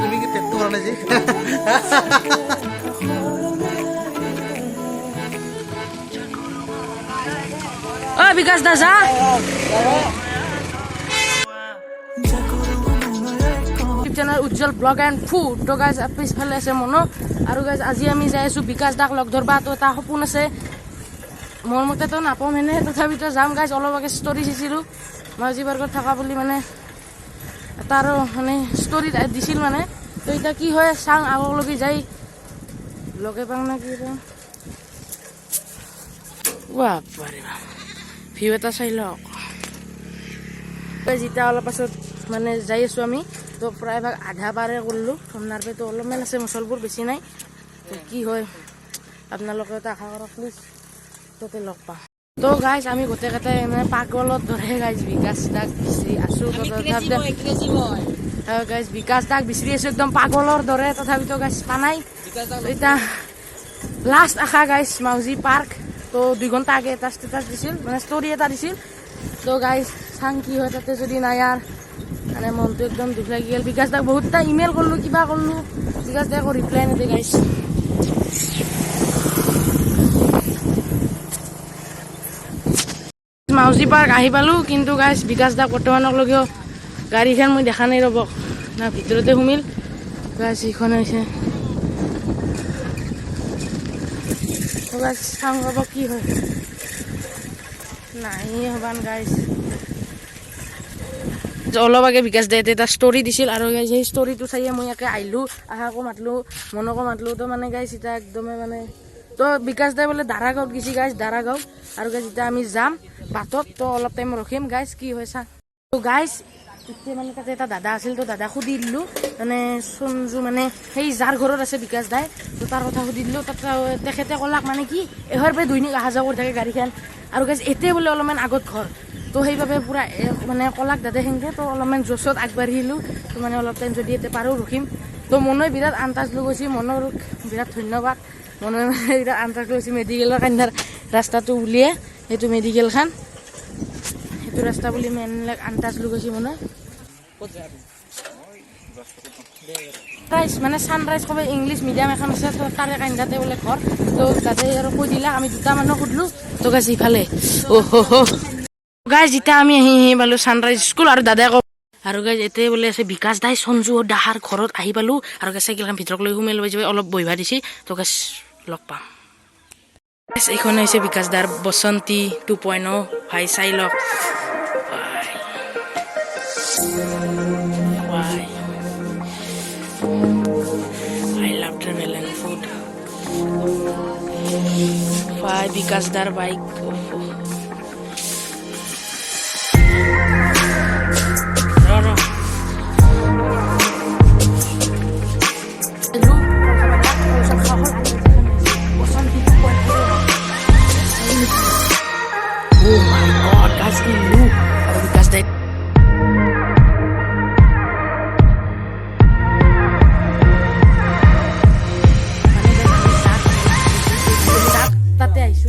তুমি কি পেটটো কৰা নাই যে ও বিকাশ দা যা channel Ujjwal blog and food তো গাইজ পিছফালে আছে মনো আৰু গাইজ আজি আমি যাই আছোঁ বিকাশ দাক লগ ধৰবা তো এটা সপোন আছে মোৰ মতেতো নাপাম এনে তথাপিতো যাম গাইজ অলপ আগে ষ্টৰি দিছিলোঁ মাউজি পাৰ্কত থকা বুলি মানে এটা আৰু মানে ষ্টৰি দিছিল মানে তো এতিয়া কি হয় চাং আগলৈকে যাই লগে পাওঁ না কি বাপাৰে ভিউ এটা চাই লওক যেতিয়া অলপ পাছত মানে যাই আছোঁ আমি তো প্ৰায়ভাগ আধা পাৰে কৰিলোঁ সোমনাৰ পে তো অলপমান আছে মচলবোৰ বেছি নাই তো কি হয় আপোনালোকে এটা আশা কৰক প্লিজ তাতে লগ পাওঁ তো গাইজ আমি গোটেইকেইটাই মানে পাগলত ধৰে গাইজ বিকাশ দাক বিচাৰি আছোঁ গাইজ বিকাশ দাক বিচাৰি আছোঁ একদম পাগলৰ দৰে তথাপিতো গাইজ পা নাই এতিয়া লাষ্ট আশা গাইজ মাউজি পাৰ্ক তো 2 ঘণ্টা আগে এটা ষ্টেটাছ দিছিল মানে ষ্টৰি এটা দিছিল তো গাইজ চাং কি হয় তাতে যদি নাই আর মানে মনটো একদম দুখ লাগি গেল বিকাশ দাক বহুতটা ইমেইল করলো কিবা করলো বিকাশ দাক রিপ্লাই নিদিয়ে গাইজ মাউজি পার্ক আহি পালো কিন্তু গাইজ বিকাশ দাক বর্তমানলৈকেও গাড়ীখন মই দেখা নাই ৰ'ব না ভিতৰতে সোমিল গাইজ এইখন হৈছে গাইজ চাং ৰ'ব কি হয় নাই হবান গাইজ অলপ আগে বিকাশ দাই এটা ষ্টৰি দিছিল আৰু গাইজ সেই ষ্টৰিটো চাইয়ে মই ইয়াকে আহিলোঁ আহাকো মাতলোঁ মনকো মাতলোঁ তো মানে গাইজ এতিয়া একদমে মানে তো বিকাশ দাই বোলে দাৰাগাঁৱত গৈছে গাইজ দাৰাগাঁও আৰু গাইজ এতিয়া আমি যাম বাটত তো অলপ টাইম ৰখিম গাইজ কি হয় চা তো গাইজ এতিয়া মানে তাতে এটা দাদা আছিল তো দাদা সুধি দিলোঁ মানে সঞ্জু মানে সেই যাৰ ঘৰত আছে বিকাশ দাই তো তাৰ কথা সুধি দিলোঁ তাত তেখেতে ক'লাক মানে কি এহৰ পৰা দৈনিক অহা যোৱা কৰি থাকে গাড়ীখন আৰু গাইজ এতিয়া বোলে অলপমান আগত ঘৰ তো সেইবাবে পূৰা মানে কলাক দাদা সেনেকৈ তো অলপমান জছত আগবাঢ়িলোঁ তো মানে অলপ টাইম যদি এতিয়া পাৰোঁ ৰখিম তো মনে বিৰাট আন্দাজ লৈ গৈছে মনৰ বিৰাট ধন্যবাদ মনে বিৰাট আন্দাজ লৈ গৈছে মেডিকেলৰ কান্দাৰ ৰাস্তাটো উলিয়াই সেইটো মেডিকেলখন সেইটো ৰাস্তা বুলি মেইনবিলাক আন্দাজ লৈ গৈছে মনে ৰাইজ মানে ছানৰাইজ ক'ব ইংলিছ মিডিয়াম এখন আছে তো তাৰে কান্দাতে বোলে ঘৰ তো তাতে আৰু কৈ দিলাক আমি দুটা মানুহ সুধিলোঁ তো গাইজ ইফালে গাইজ এতিয়া আমি আহি পালোঁ ছানৰাইজ স্কুল আৰু দাদাই কওঁ আৰু গাইজ এতিয়া বোলে আছে বিকাশ দাই সঞ্জু দাহাৰ ঘৰত আহি পালোঁ আৰু গাইজ চাইকেলখন ভিতৰত লৈ সোমাই লৈ যাব অলপ বহিবা দিছে তো গাইজ লগ পাম এইখন হৈছে বিকাশ দাৰ বসন্তী 2.0 ভাই চাই লওক I love travel and food ভাই বিকাশ দাৰ bike Oh my god, guys, ini lu. Kalau Bikas Day. Tate aisu.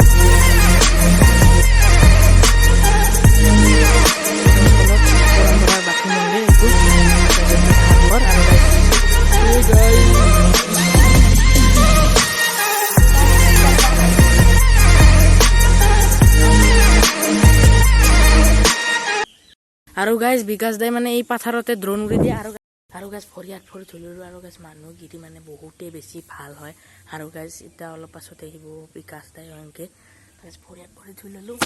আৰু গাইজ বিকাশ দাই মানে এই পাথাৰতে ড্ৰোন উৰি দিয়ে আৰু গাইজ ভৰিয়াত ভৰি ধৰিলোঁ আৰু গাইজ মানুহগিৰি মানে বহুতেই বেছি ভাল হয় আৰু গাইজ এতিয়া অলপ পাছতে আহিব বিকাশ দাই এনেকৈ গাইজ ভৰিয়াত ভৰি ধৰি ল'লোঁ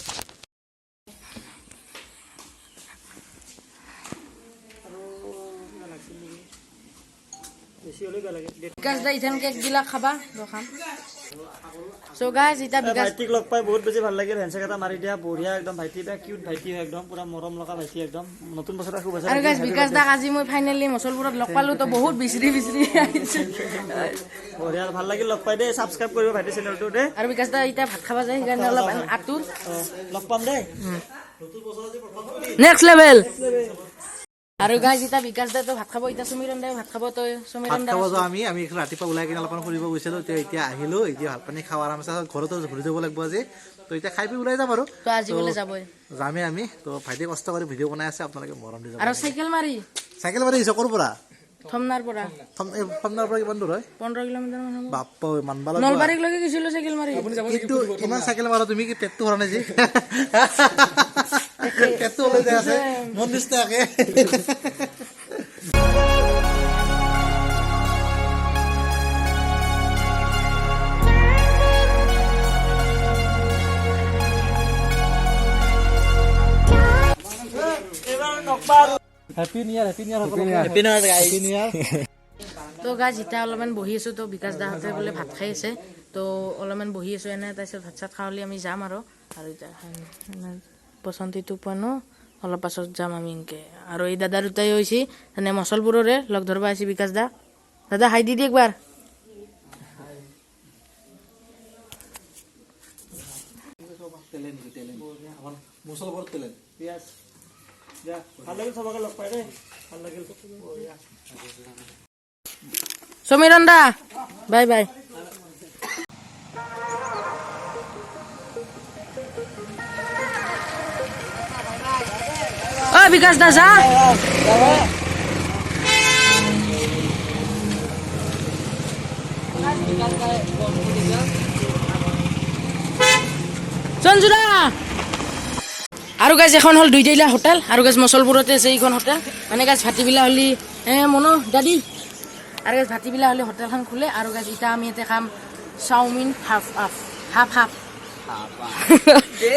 বিকাশ দাই ইথান কেকবিলাক খাবা ৰখাম সো গাইজ এতিয়া বিকাশ ভাইটিক লগ পাই বহুত বেছি ভাল লাগিল হেণ্ডশেক এটা মাৰি দিয়া বঢ়িয়া একদম ভাইটি বা কিউট ভাইটি একদম পুৰা মৰম লগা ভাইটি একদম নতুন বছৰ খুব আছে আৰু গাইজ বিকাশ দাক আজি মই ফাইনেলি মচলপুৰত লগ পালোঁ তো বহুত বিচৰি আহিছে বঢ়িয়া ভাল লাগিল লগ পাই দেই ছাবস্ক্ৰাইব কৰিব ভাইটি চেনেলটো দেই আৰু বিকাশ দা এতিয়া ভাত খাবা যায় সেইকাৰণে অলপ আতুৰ লগ পাম দেই নেক্সট লেভেল আৰু গাইজ এতিয়া বিকাশ দাইতো ভাত খাব, এতিয়া সমীৰণ দাই ভাত খাব, তই সমীৰণ ভাত দা খাব যাওঁ আমি ৰাতিপুৱা ওলাই কিনে অলপমান ফুৰিব গৈছিলো, এতিয়া আহিলো, এতিয়া ভাত পানী খাওঁ আৰামছে, ঘৰতো ঘূৰি যাব লাগিব আজি, তো এতিয়া খাই পি ওলাই যাম আৰু তই আজি বোলে যাবই যামেই আমি। তো ভাইটি কষ্ট কৰি ভিডিঅ' বনাই আছে, আপোনালোকে মৰম দি যাব। আৰু চাইকেল মাৰি চাইকেল মাৰি আহিছ ক'ৰ পৰা? থমনাৰ পৰা থমনাৰ পৰা কিমান দূৰ হয়? 15 কিলোমিটাৰ মান হ'ব। বাপ্পা মানবালা নলবাৰীলৈকে গৈছিলো চাইকেল মাৰি। কিন্তু ইমান চাইকেল মাৰা তুমি কি পেটটো ভৰা নাই যি? পেটটো ওলাই যায় আছে মন নিষ্ঠাকে। Happy new year, happy new year, happy new year. তো গাইজ এতিয়া অলপমান বহি আছো, তো বিকাশ দাহঁতে বোলে ভাত খাই আছে, তো অলপমান বহি আছো এনে, তাৰপিছত ভাত চাত খাওঁলি আমি যাম আৰু এতিয়া পচন্দিটো পোৱা ন, অলপ পাছত যাম আমি এনেকে। আৰু এই দাদা দুটাই হৈছে মানে মচলপুৰৰে, লগ ধৰিব আহিছে বিকাশ দা। দাদা হাই দি একবাৰ। ভাল লাগিল চবকে লগ পাই দেই, ভাল লাগিল। Samiran the bye bye. অ বিকাশ দা যা। সঞ্জুদা আৰু গাইজ এখন হ'ল দুইটাইলা হোটেল, আৰু গাইজ মচলপুৰতে আছে এইখন হোটেল, মানে গাইজ ভাটিবিলা হ'লি মনো দাদি, আৰু গাইজ ভাটিবিলা হ'লে হোটেলখন খোলে। আৰু গাইজ এতিয়া আমি ইয়াতে খাম চাওমিন হাফ হাফ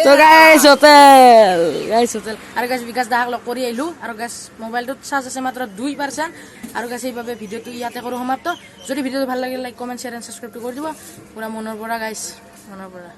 তো গাইজ হোটেল আৰু গাইজ বিকাশ দাক লগ কৰি আহিলোঁ। আৰু গাইজ মোবাইলটোত চাৰ্জ আছে মাত্ৰ 2%, আৰু গাইজ সেইবাবে ভিডিঅ'টো ইয়াতে কৰোঁ সমাপ্ত। যদি ভিডিঅ'টো ভাল লাগিলে লাইক কমেণ্ট শ্বেয়াৰ এণ্ড ছাবস্ক্ৰাইবটো কৰি দিব, পূৰা মনৰ পৰা গাইজ, মনৰ পৰা।